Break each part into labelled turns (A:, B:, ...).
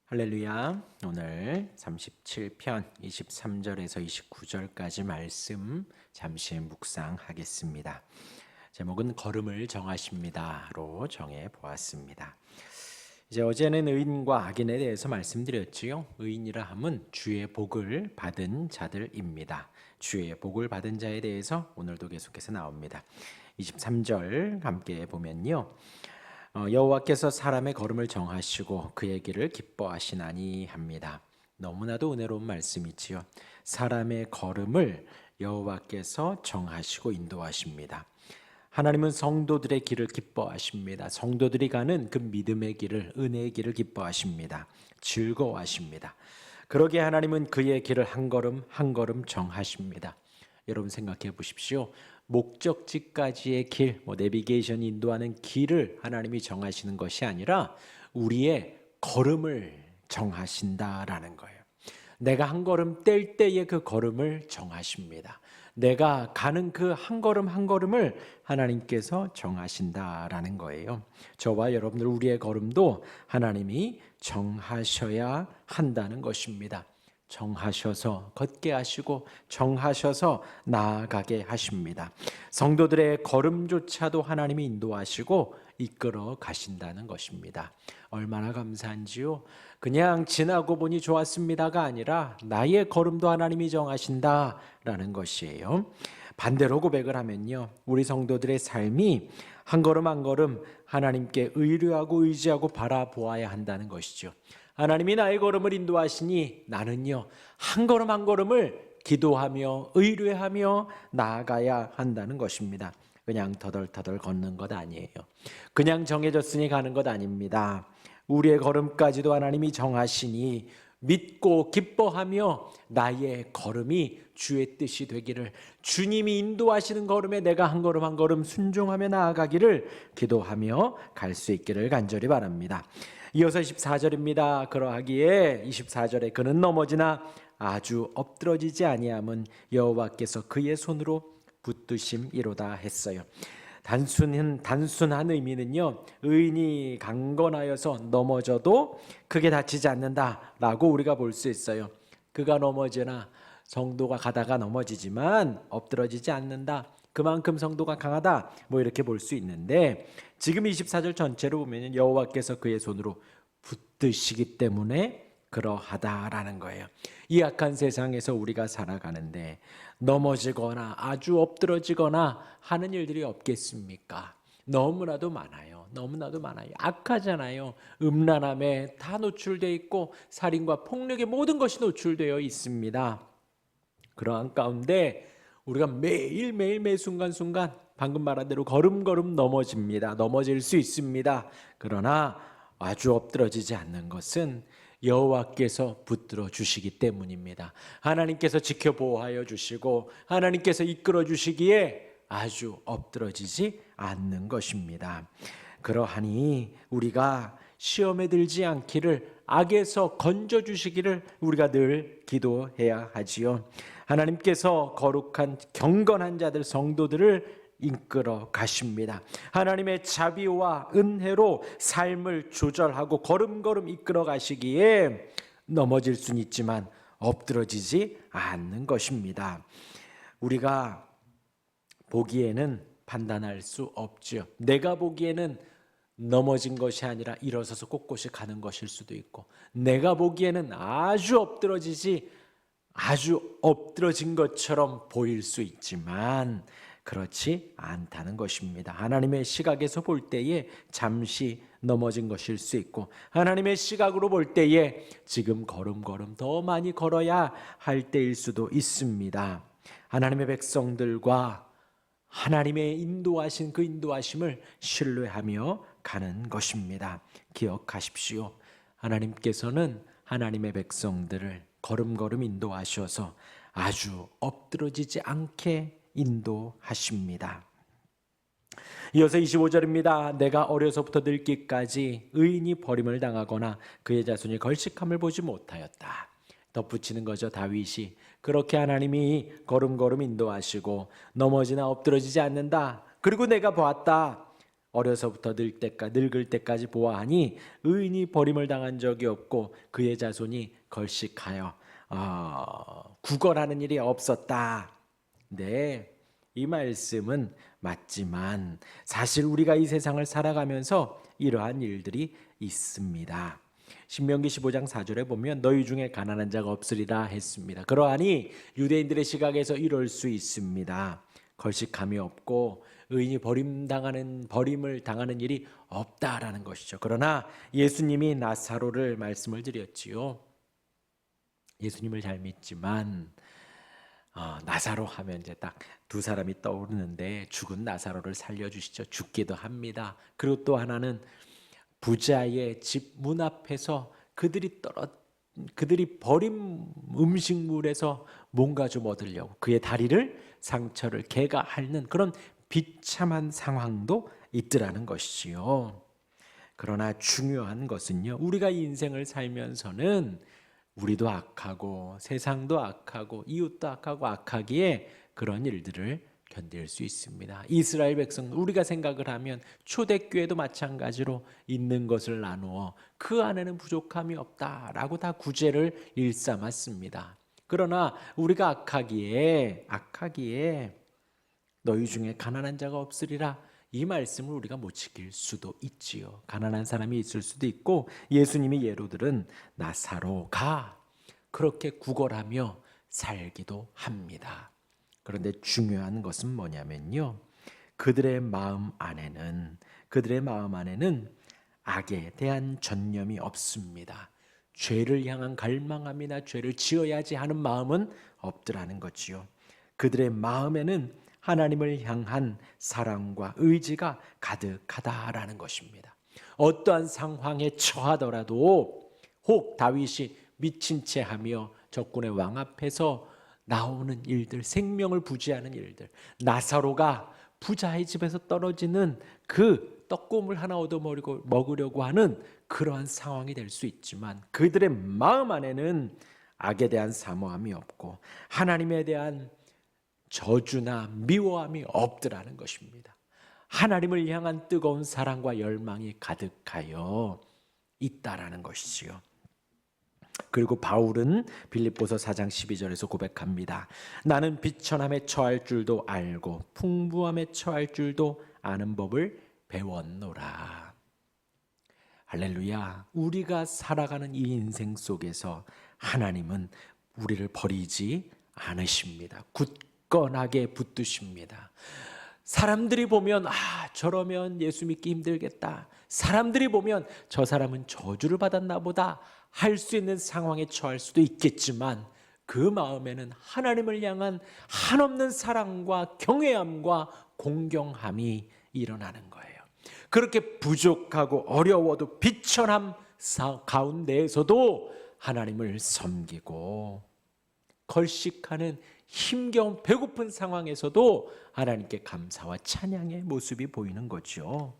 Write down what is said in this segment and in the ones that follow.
A: 할렐루야. 오늘 37편 23절에서 29절까지 말씀 잠시 묵상하겠습니다. 제목은 걸음을 정하십니다로 정해 보았습니다. 이제 어제는 의인과 악인에 대해서 말씀드렸지요. 의인이라 함은 주의 복을 받은 자들입니다. 주의 복을 받은 자에 대해서 오늘도 계속해서 나옵니다. 23절 함께 보면요. 여호와께서 사람의 걸음을 정하시고 그의 길을 기뻐하시나니 합니다. 너무나도 은혜로운 말씀이지요. 사람의 걸음을 여호와께서 정하시고 인도하십니다. 하나님은 성도들의 길을 기뻐하십니다. 성도들이 가는 그 믿음의 길을, 은혜의 길을 기뻐하십니다. 즐거워하십니다. 그러기에 하나님은 그의 길을 한 걸음 한 걸음 정하십니다. 여러분 생각해 보십시오. 목적지까지의 길, 내비게이션이 인도하는 길을 하나님이 정하시는 것이 아니라 우리의 걸음을 정하신다라는 거예요. 내가 한 걸음 뗄 때의 그 걸음을 정하십니다. 내가 가는 그 한 걸음 한 걸음을 하나님께서 정하신다라는 거예요. 저와 여러분들 우리의 걸음도 하나님이 정하셔야 한다는 것입니다. 정하셔서 걷게 하시고 정하셔서 나아가게 하십니다. 성도들의 걸음조차도 하나님이 인도하시고 이끌어 가신다는 것입니다. 얼마나 감사한지요. 그냥 지나고 보니 좋았습니다가 아니라 나의 걸음도 하나님이 정하신다라는 것이에요. 반대로 고백을 하면요, 우리 성도들의 삶이 한 걸음 한 걸음 하나님께 의뢰하고 의지하고 바라보아야 한다는 것이죠. 하나님이 나의 걸음을 인도하시니 나는요 한 걸음 한 걸음을 기도하며 의뢰하며 나아가야 한다는 것입니다. 그냥 터덜터덜 걷는 것 아니에요. 그냥 정해졌으니 가는 것 아닙니다. 우리의 걸음까지도 하나님이 정하시니 믿고 기뻐하며 나의 걸음이 주의 뜻이 되기를, 주님이 인도하시는 걸음에 내가 한 걸음 한 걸음 순종하며 나아가기를 기도하며 갈 수 있기를 간절히 바랍니다. 이어서 24절입니다. 그러하기에 24절에 그는 넘어지나 아주 엎드러지지 아니함은 여호와께서 그의 손으로 붙드심이로다 했어요. 단순한 의미는요, 의인이 강건하여서 넘어져도 크게 다치지 않는다라고 우리가 볼 수 있어요. 그가 넘어지나 성도가 가다가 넘어지지만 엎드러지지 않는다. 그만큼 성도가 강하다. 이렇게 볼 수 있는데, 지금 24절 전체로 보면 여호와께서 그의 손으로 붙드시기 때문에 그러하다라는 거예요. 이 악한 세상에서 우리가 살아가는데 넘어지거나 아주 엎드러지거나 하는 일들이 없겠습니까? 너무나도 많아요. 너무나도 많아요. 악하잖아요. 음란함에 다 노출되어 있고 살인과 폭력의 모든 것이 노출되어 있습니다. 그러한 가운데 우리가 매일매일 매 순간순간 방금 말한 대로 걸음걸음 넘어집니다. 넘어질 수 있습니다. 그러나 아주 엎드러지지 않는 것은 여호와께서 붙들어 주시기 때문입니다. 하나님께서 지켜보호하여 주시고 하나님께서 이끌어 주시기에 아주 엎드러지지 않는 것입니다. 그러하니 우리가 시험에 들지 않기를, 악에서 건져 주시기를 우리가 늘 기도해야 하지요. 하나님께서 거룩한 경건한 자들, 성도들을 이끌어 가십니다. 하나님의 자비와 은혜로 삶을 조절하고 걸음걸음 이끌어 가시기에 넘어질 수는 있지만 엎드러지지 않는 것입니다. 우리가 보기에는 판단할 수 없죠. 내가 보기에는 넘어진 것이 아니라 일어서서 꼿꼿이 가는 것일 수도 있고, 내가 보기에는 아주 엎드러진 것처럼 보일 수 있지만 그렇지 않다는 것입니다. 하나님의 시각에서 볼 때에 잠시 넘어진 것일 수 있고, 하나님의 시각으로 볼 때에 지금 걸음걸음 더 많이 걸어야 할 때일 수도 있습니다. 하나님의 백성들과 하나님의 인도하신 그 인도하심을 신뢰하며 가는 것입니다. 기억하십시오. 하나님께서는 하나님의 백성들을 걸음걸음 인도하셔서 아주 엎드러지지 않게 인도하십니다. 이어서 25절입니다. 내가 어려서부터 늙기까지 의인이 버림을 당하거나 그의 자손이 걸식함을 보지 못하였다. 덧붙이는 거죠. 다윗이 그렇게 하나님이 걸음걸음 인도하시고 넘어지나 엎드러지지 않는다. 그리고 내가 보았다. 어려서부터 늙을 때까지 보아하니 의인이 버림을 당한 적이 없고 그의 자손이 걸식하여 구걸하는 일이 없었다. 네, 이 말씀은 맞지만 사실 우리가 이 세상을 살아가면서 이러한 일들이 있습니다. 신명기 15장 4절에 보면 너희 중에 가난한 자가 없으리라 했습니다. 그러하니 유대인들의 시각에서 이럴 수 있습니다. 걸식함이 없고 의인이 버림을 당하는 일이 없다라는 것이죠. 그러나 예수님이 나사로를 말씀을 드렸지요. 예수님을 잘 믿지만 나사로 하면 이제 딱 두 사람이 떠오르는데 죽은 나사로를 살려주시죠. 죽기도 합니다. 그리고 또 하나는 부자의 집 문 앞에서 그들이 버린 음식물에서 뭔가 좀 얻으려고 그의 다리를 상처를 개가 핥는 그런 비참한 상황도 있더라는 것이지요. 그러나 중요한 것은요, 우리가 인생을 살면서는 우리도 악하고 세상도 악하고 이웃도 악하고 악하기에 그런 일들을 견딜 수 있습니다. 이스라엘 백성 우리가 생각을 하면 초대교회도 마찬가지로 있는 것을 나누어 그 안에는 부족함이 없다라고 다 구제를 일삼았습니다. 그러나 우리가 악하기에 너희 중에 가난한 자가 없으리라 이 말씀을 우리가 못 지킬 수도 있지요. 가난한 사람이 있을 수도 있고 예수님이 예로 들은 나사로가 그렇게 구걸하며 살기도 합니다. 그런데 중요한 것은 뭐냐면요, 그들의 마음 안에는 악에 대한 전념이 없습니다. 죄를 향한 갈망함이나 죄를 지어야지 하는 마음은 없더라는 거지요. 그들의 마음에는 하나님을 향한 사랑과 의지가 가득하다라는 것입니다. 어떠한 상황에 처하더라도 혹 다윗이 미친 채 하며 적군의 왕 앞에서 나오는 일들, 생명을 부지하는 일들, 나사로가 부자의 집에서 떨어지는 그 떡고물 하나 얻어 먹으려고 하는 그러한 상황이 될 수 있지만 그들의 마음 안에는 악에 대한 사모함이 없고 하나님에 대한 저주나 미워함이 없더라는 것입니다. 하나님을 향한 뜨거운 사랑과 열망이 가득하여 있다라는 것이지요. 그리고 바울은 빌립보서 4장 12절에서 고백합니다. 나는 비천함에 처할 줄도 알고 풍부함에 처할 줄도 아는 법을 배웠노라. 할렐루야. 우리가 살아가는 이 인생 속에서 하나님은 우리를 버리지 않으십니다. 굳건하게 붙드십니다. 사람들이 보면 저러면 예수 믿기 힘들겠다. 사람들이 보면 저 사람은 저주를 받았나 보다 할 수 있는 상황에 처할 수도 있겠지만 그 마음에는 하나님을 향한 한없는 사랑과 경외함과 공경함이 일어나는 거예요. 그렇게 부족하고 어려워도 비천함 가운데에서도 하나님을 섬기고 걸식하는 힘겨운 배고픈 상황에서도 하나님께 감사와 찬양의 모습이 보이는 거죠.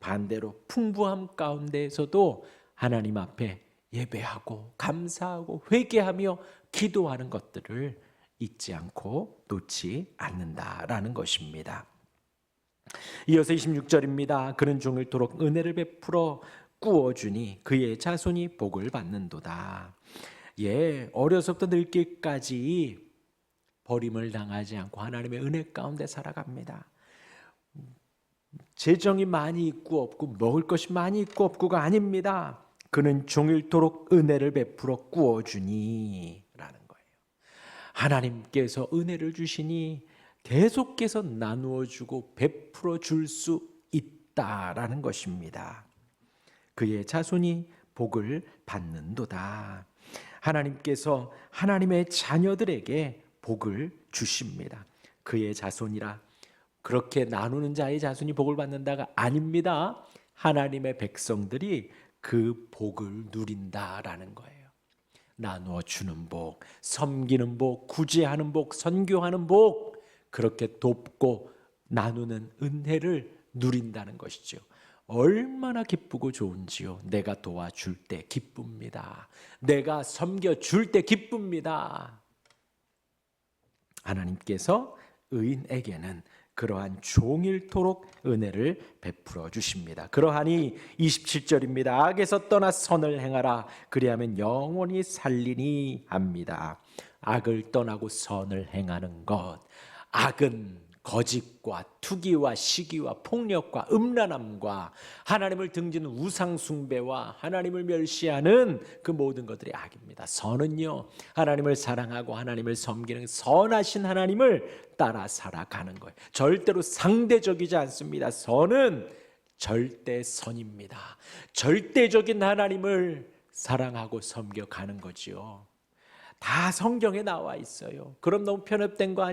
A: 반대로 풍부함 가운데에서도 하나님 앞에 예배하고 감사하고 회개하며 기도하는 것들을 잊지 않고 놓지 않는다라는 것입니다. 이어서 26절입니다. 그는 종일토록 은혜를 베풀어 꾸어주니 그의 자손이 복을 받는도다. 어려서부터 늙기까지 버림을 당하지 않고 하나님의 은혜 가운데 살아갑니다. 재정이 많이 있고 없고 먹을 것이 많이 있고 없고가 아닙니다. 그는 종일토록 은혜를 베풀어 꾸어주니 라는 거예요. 하나님께서 은혜를 주시니 계속해서 나누어주고 베풀어 줄 수 있다라는 것입니다. 그의 자손이 복을 받는도다. 하나님께서 하나님의 자녀들에게 복을 주십니다. 그의 자손이라 그렇게 나누는 자의 자손이 복을 받는다가 아닙니다. 하나님의 백성들이 그 복을 누린다라는 거예요. 나누어 주는 복, 섬기는 복, 구제하는 복, 선교하는 복, 그렇게 돕고 나누는 은혜를 누린다는 것이죠. 얼마나 기쁘고 좋은지요. 내가 도와줄 때 기쁩니다. 내가 섬겨줄 때 기쁩니다. 하나님께서 의인에게는 그러한 종일토록 은혜를 베풀어 주십니다. 그러하니 27절입니다. 악에서 떠나 선을 행하라. 그리하면 영원히 살리니 합니다. 악을 떠나고 선을 행하는 것. 악은 거짓과 투기와 시기와 폭력과 음란함과 하나님을 등지는 우상 숭배와 하나님을 멸시하는 그 모든 것들이 악입니다. 선은요, 하나님을 사랑하고 하나님을 섬기는 선하신 하나님을 따라 살아가는 거예요. 절대로 상대적이지 않습니다. 선은 절대 선입니다. 절대적인 하나님을 사랑하고 섬겨가는 거지요. 다 성경에 나와 있어요. 그럼 너무 편협된 거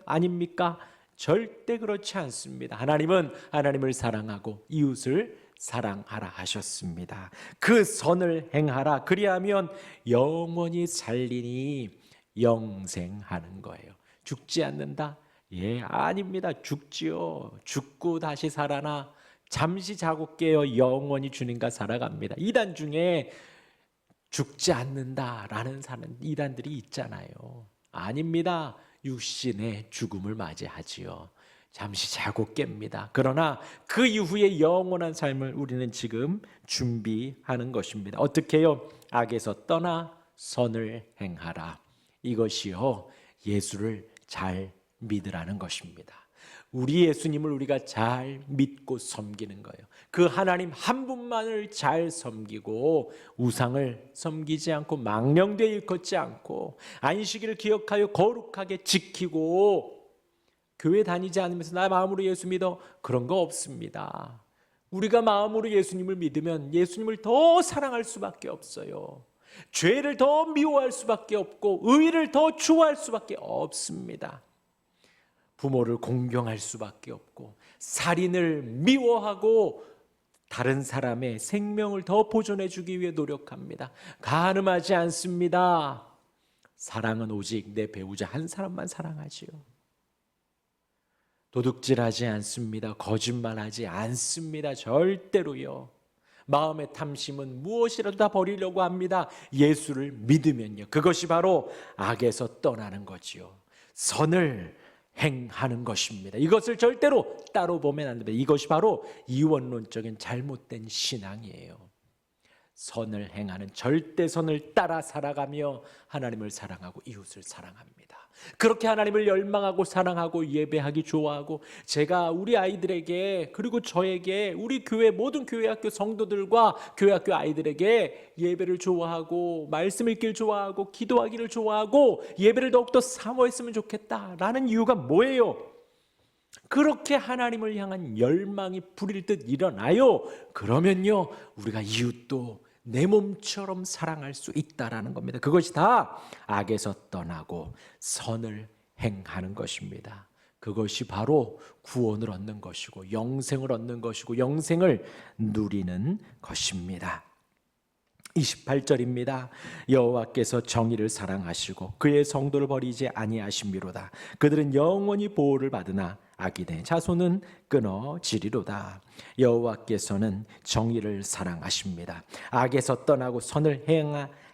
A: 아닙니까? 절대 그렇지 않습니다. 하나님은 하나님을 사랑하고 이웃을 사랑하라 하셨습니다. 그 선을 행하라. 그리하면 영원히 살리니 영생하는 거예요. 죽지 않는다? 예, 아닙니다. 죽지요. 죽고 다시 살아나 잠시 자고 깨어 영원히 주님과 살아갑니다. 이단 중에 죽지 않는다라는 이단들이 있잖아요. 아닙니다. 육신의 죽음을 맞이하지요. 잠시 자고 깹니다. 그러나 그 이후에 영원한 삶을 우리는 지금 준비하는 것입니다. 어떻게 해요? 악에서 떠나 선을 행하라. 이것이요, 예수를 잘 믿으라는 것입니다. 우리 예수님을 우리가 잘 믿고 섬기는 거예요. 그 하나님 한 분만을 잘 섬기고 우상을 섬기지 않고 망령되이 일컫지 않고 안식일을 기억하여 거룩하게 지키고 교회 다니지 않으면서 나 마음으로 예수 믿어, 그런 거 없습니다. 우리가 마음으로 예수님을 믿으면 예수님을 더 사랑할 수밖에 없어요. 죄를 더 미워할 수밖에 없고 의를 더 추구할 수밖에 없습니다. 부모를 공경할 수밖에 없고 살인을 미워하고 다른 사람의 생명을 더 보존해 주기 위해 노력합니다. 가늠하지 않습니다. 사랑은 오직 내 배우자 한 사람만 사랑하지요. 도둑질하지 않습니다. 거짓말하지 않습니다. 절대로요. 마음의 탐심은 무엇이라도 다 버리려고 합니다. 예수를 믿으면요. 그것이 바로 악에서 떠나는 거지요. 선을 행하는 것입니다. 이것을 절대로 따로 보면 안 됩니다. 이것이 바로 이원론적인 잘못된 신앙이에요. 선을 행하는 절대선을 따라 살아가며 하나님을 사랑하고 이웃을 사랑합니다. 그렇게 하나님을 열망하고 사랑하고 예배하기 좋아하고, 제가 우리 아이들에게 그리고 저에게 우리 교회 모든 교회학교 성도들과 교회학교 아이들에게 예배를 좋아하고 말씀 읽기를 좋아하고 기도하기를 좋아하고 예배를 더욱더 사모했으면 좋겠다라는 이유가 뭐예요? 그렇게 하나님을 향한 열망이 불일 듯 일어나요. 그러면요, 우리가 이웃도 내 몸처럼 사랑할 수 있다라는 겁니다. 그것이 다 악에서 떠나고 선을 행하는 것입니다. 그것이 바로 구원을 얻는 것이고 영생을 얻는 것이고 영생을 누리는 것입니다. 28절입니다. 여호와께서 정의를 사랑하시고 그의 성도를 버리지 아니하심이로다. 그들은 영원히 보호를 받으나 악인의 자손은 끊어지리로다. 여호와께서는 정의를 사랑하십니다. 악에서 떠나고 선을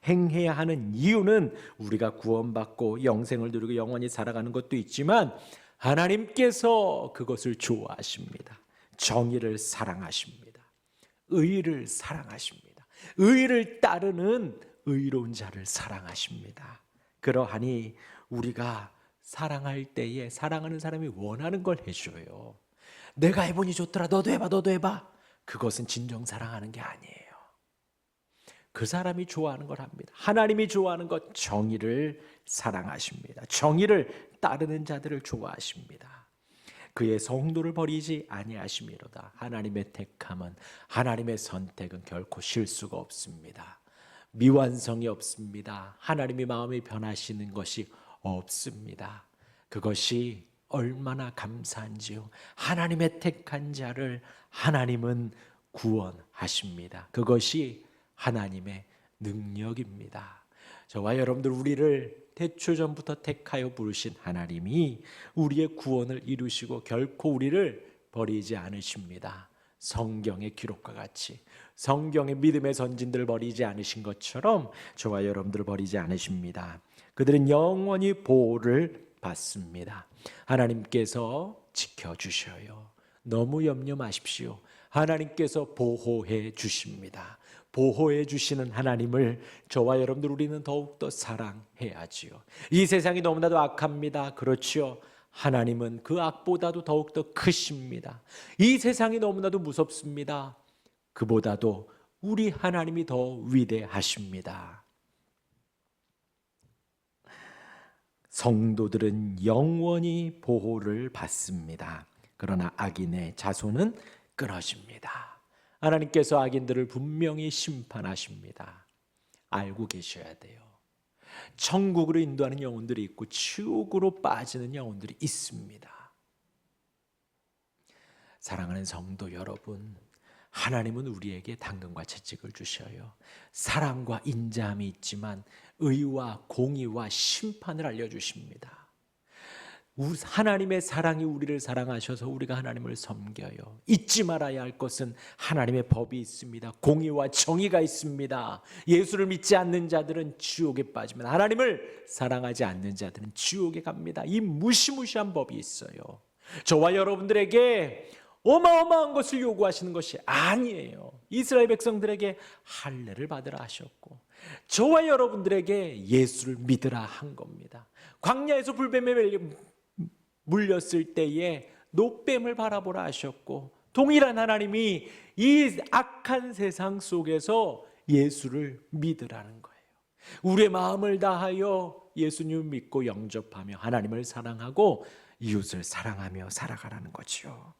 A: 행해야 하는 이유는 우리가 구원받고 영생을 누리고 영원히 살아가는 것도 있지만 하나님께서 그것을 좋아하십니다. 정의를 사랑하십니다. 의를 사랑하십니다. 의를 따르는 의로운 자를 사랑하십니다. 그러하니 우리가 사랑할 때에 사랑하는 사람이 원하는 걸 해줘요. 내가 해보니 좋더라. 너도 해봐, 너도 해봐. 그것은 진정 사랑하는 게 아니에요. 그 사람이 좋아하는 걸 합니다. 하나님이 좋아하는 것, 정의를 사랑하십니다. 정의를 따르는 자들을 좋아하십니다. 그의 성도를 버리지 아니하심이로다. 하나님의 택함은, 하나님의 선택은 결코 실수가 없습니다. 미완성이 없습니다. 하나님의 마음이 변하시는 것이 없습니다. 그것이 얼마나 감사한지요. 하나님의 택한 자를 하나님은 구원하십니다. 그것이 하나님의 능력입니다. 저와 여러분들, 우리를 태초전부터 택하여 부르신 하나님이 우리의 구원을 이루시고 결코 우리를 버리지 않으십니다. 성경의 기록과 같이 성경의 믿음의 선진들을 버리지 않으신 것처럼 저와 여러분들을 버리지 않으십니다. 그들은 영원히 보호를 받습니다. 하나님께서 지켜주셔요. 너무 염려 마십시오. 하나님께서 보호해 주십니다. 보호해 주시는 하나님을 저와 여러분들 우리는 더욱더 사랑해야지요. 이 세상이 너무나도 악합니다. 그렇지요. 하나님은 그 악보다도 더욱더 크십니다. 이 세상이 너무나도 무섭습니다. 그보다도 우리 하나님이 더 위대하십니다. 성도들은 영원히 보호를 받습니다. 그러나 악인의 자손은 끊어집니다. 하나님께서 악인들을 분명히 심판하십니다. 알고 계셔야 돼요. 천국으로 인도하는 영혼들이 있고 지옥으로 빠지는 영혼들이 있습니다. 사랑하는 성도 여러분, 하나님은 우리에게 당근과 채찍을 주셔요. 사랑과 인자함이 있지만 의와 공의와 심판을 알려주십니다. 하나님의 사랑이 우리를 사랑하셔서 우리가 하나님을 섬겨요. 잊지 말아야 할 것은 하나님의 법이 있습니다. 공의와 정의가 있습니다. 예수를 믿지 않는 자들은 지옥에 빠지면 하나님을 사랑하지 않는 자들은 지옥에 갑니다. 이 무시무시한 법이 있어요. 저와 여러분들에게 어마어마한 것을 요구하시는 것이 아니에요. 이스라엘 백성들에게 할례를 받으라 하셨고 저와 여러분들에게 예수를 믿으라 한 겁니다. 광야에서 불뱀에 물렸을 때에 노뱀을 바라보라 하셨고 동일한 하나님이 이 악한 세상 속에서 예수를 믿으라는 거예요. 우리의 마음을 다하여 예수님을 믿고 영접하며 하나님을 사랑하고 이웃을 사랑하며 살아가라는 거죠.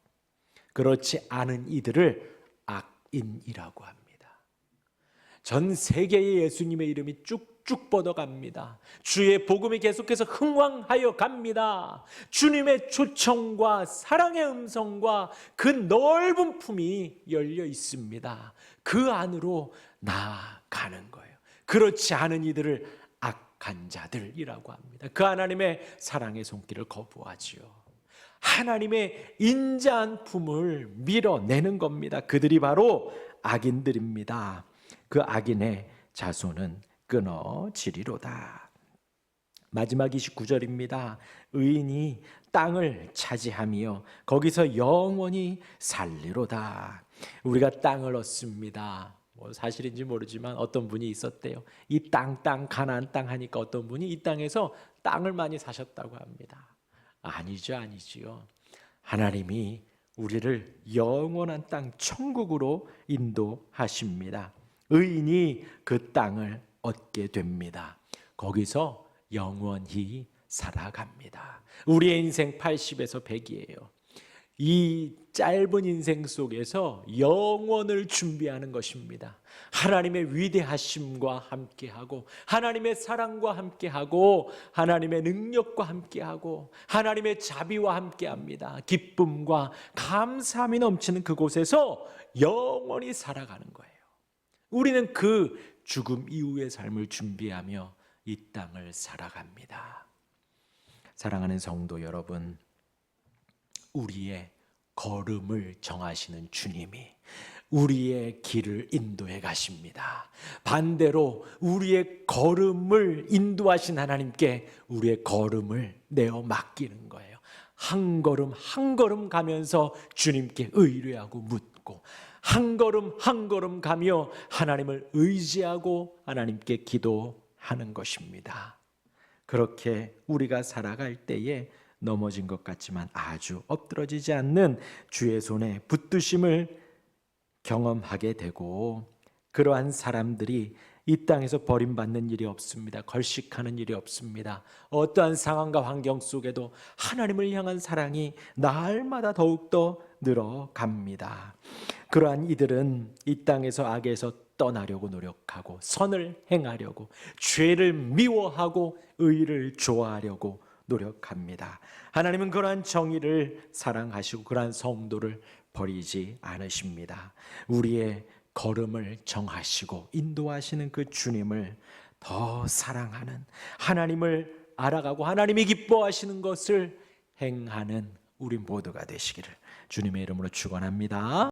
A: 그렇지 않은 이들을 악인이라고 합니다. 전 세계에 예수님의 이름이 쭉쭉 뻗어갑니다. 주의 복음이 계속해서 흥왕하여 갑니다. 주님의 초청과 사랑의 음성과 그 넓은 품이 열려 있습니다. 그 안으로 나아가는 거예요. 그렇지 않은 이들을 악한 자들이라고 합니다. 그 하나님의 사랑의 손길을 거부하지요. 하나님의 인자한 품을 밀어내는 겁니다. 그들이 바로 악인들입니다. 그 악인의 자손은 끊어지리로다. 마지막 29절입니다. 의인이 땅을 차지하며 거기서 영원히 살리로다. 우리가 땅을 얻습니다. 사실인지 모르지만 어떤 분이 있었대요. 이 땅 가나안 땅 하니까 어떤 분이 이 땅에서 땅을 많이 사셨다고 합니다. 아니지요. 하나님이 우리를 영원한 땅 천국으로 인도하십니다. 의인이 그 땅을 얻게 됩니다. 거기서 영원히 살아갑니다. 우리의 인생 80에서 100이에요. 이 짧은 인생 속에서 영원을 준비하는 것입니다. 하나님의 위대하심과 함께하고 하나님의 사랑과 함께하고 하나님의 능력과 함께하고 하나님의 자비와 함께합니다. 기쁨과 감사함이 넘치는 그곳에서 영원히 살아가는 거예요. 우리는 그 죽음 이후의 삶을 준비하며 이 땅을 살아갑니다. 사랑하는 성도 여러분, 우리의 걸음을 정하시는 주님이 우리의 길을 인도해 가십니다. 반대로 우리의 걸음을 인도하신 하나님께 우리의 걸음을 내어 맡기는 거예요. 한 걸음 한 걸음 가면서 주님께 의뢰하고 묻고 한 걸음 한 걸음 가며 하나님을 의지하고 하나님께 기도하는 것입니다. 그렇게 우리가 살아갈 때에 넘어진 것 같지만 아주 엎드러지지 않는 주의 손에 붙드심을 경험하게 되고 그러한 사람들이 이 땅에서 버림받는 일이 없습니다. 걸식하는 일이 없습니다. 어떠한 상황과 환경 속에도 하나님을 향한 사랑이 날마다 더욱더 늘어갑니다. 그러한 이들은 이 땅에서 악에서 떠나려고 노력하고 선을 행하려고 죄를 미워하고 의를 좋아하려고 노력합니다. 하나님은 그러한 정의를 사랑하시고 그러한 성도를 버리지 않으십니다. 우리의 걸음을 정하시고 인도하시는 그 주님을 더 사랑하는, 하나님을 알아가고 하나님이 기뻐하시는 것을 행하는 우리 모두가 되시기를 주님의 이름으로 축원합니다.